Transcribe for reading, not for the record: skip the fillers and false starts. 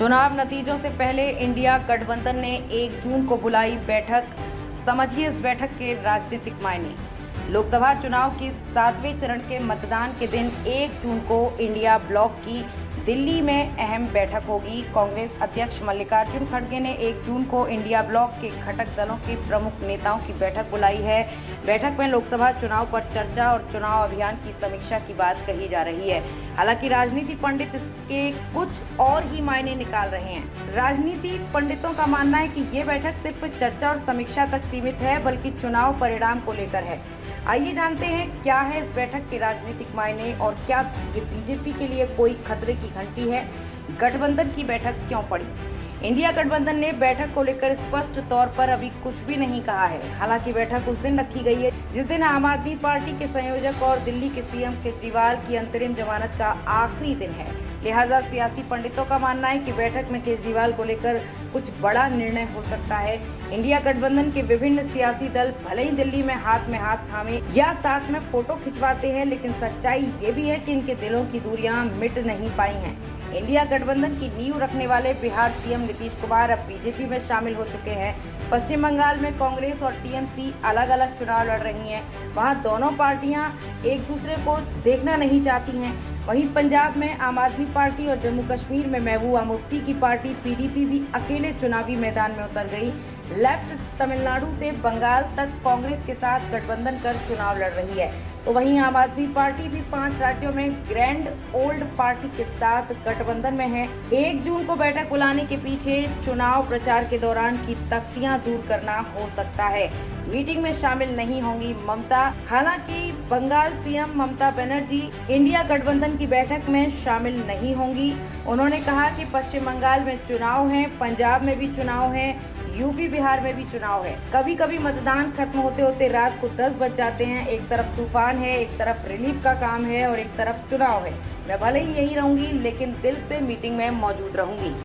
चुनाव नतीजों से पहले इंडिया गठबंधन ने 1 जून को बुलाई बैठक। समझिए इस बैठक के राजनीतिक मायने। लोकसभा चुनाव के 7वें चरण के मतदान के दिन 1 जून को इंडिया ब्लॉक की दिल्ली में अहम बैठक होगी। कांग्रेस अध्यक्ष मल्लिकार्जुन खड़गे ने 1 जून को इंडिया ब्लॉक के घटक दलों के प्रमुख नेताओं की बैठक बुलाई है। बैठक में लोकसभा चुनाव पर चर्चा और चुनाव अभियान की समीक्षा की बात कही जा रही है। हालांकि राजनीति पंडित इसके कुछ और ही मायने निकाल रहे हैं। राजनीति पंडितों का मानना है कि ये बैठक सिर्फ चर्चा और समीक्षा तक सीमित है, बल्कि चुनाव परिणाम को लेकर है। आइए जानते हैं क्या है इस बैठक के राजनीतिक मायने और क्या ये बीजेपी के लिए कोई खतरे की घंटी है। गठबंधन की बैठक क्यों पड़ी? इंडिया गठबंधन ने बैठक को लेकर स्पष्ट तौर पर अभी कुछ भी नहीं कहा है। हालांकि बैठक उस दिन रखी गई है जिस दिन आम आदमी पार्टी के संयोजक और दिल्ली के सीएम केजरीवाल की अंतरिम जमानत का आखिरी दिन है। लिहाजा सियासी पंडितों का मानना है कि बैठक में केजरीवाल को लेकर कुछ बड़ा निर्णय हो सकता है। इंडिया गठबंधन के विभिन्न सियासी दल भले ही दिल्ली में हाथ थामे या साथ में फोटो खिंचवाते हैं, लेकिन सच्चाई ये भी है कि इनके दिलों की दूरियां मिट नहीं पाई हैं। इंडिया गठबंधन की नींव रखने वाले बिहार सीएम नीतीश कुमार अब बीजेपी में शामिल हो चुके हैं। पश्चिम बंगाल में कांग्रेस और टीएमसी अलग अलग चुनाव लड़ रही हैं। वहां दोनों पार्टियां एक दूसरे को देखना नहीं चाहती हैं। वहीं पंजाब में आम आदमी पार्टी और जम्मू कश्मीर में महबूबा मुफ्ती की पार्टी पीडीपी भी अकेले चुनावी मैदान में उतर गई। लेफ्ट तमिलनाडु से बंगाल तक कांग्रेस के साथ गठबंधन कर चुनाव लड़ रही है, तो वहीं आम आदमी पार्टी भी 5 राज्यों में ग्रैंड ओल्ड पार्टी के साथ गठबंधन में है। 1 जून को बैठक बुलाने के पीछे चुनाव प्रचार के दौरान की तख्तियां दूर करना हो सकता है। मीटिंग में शामिल नहीं होंगी ममता। हालांकि बंगाल सीएम ममता बनर्जी इंडिया गठबंधन की बैठक में शामिल नहीं होंगी। उन्होंने कहा कि पश्चिम बंगाल में चुनाव है, पंजाब में भी चुनाव है, यूपी बिहार में भी चुनाव है। कभी कभी मतदान खत्म होते होते रात को 10 बज जाते हैं। एक तरफ तूफान है, एक तरफ रिलीफ का काम है और एक तरफ चुनाव है। मैं भले ही यही रहूंगी, लेकिन दिल से मीटिंग में मौजूद रहूंगी।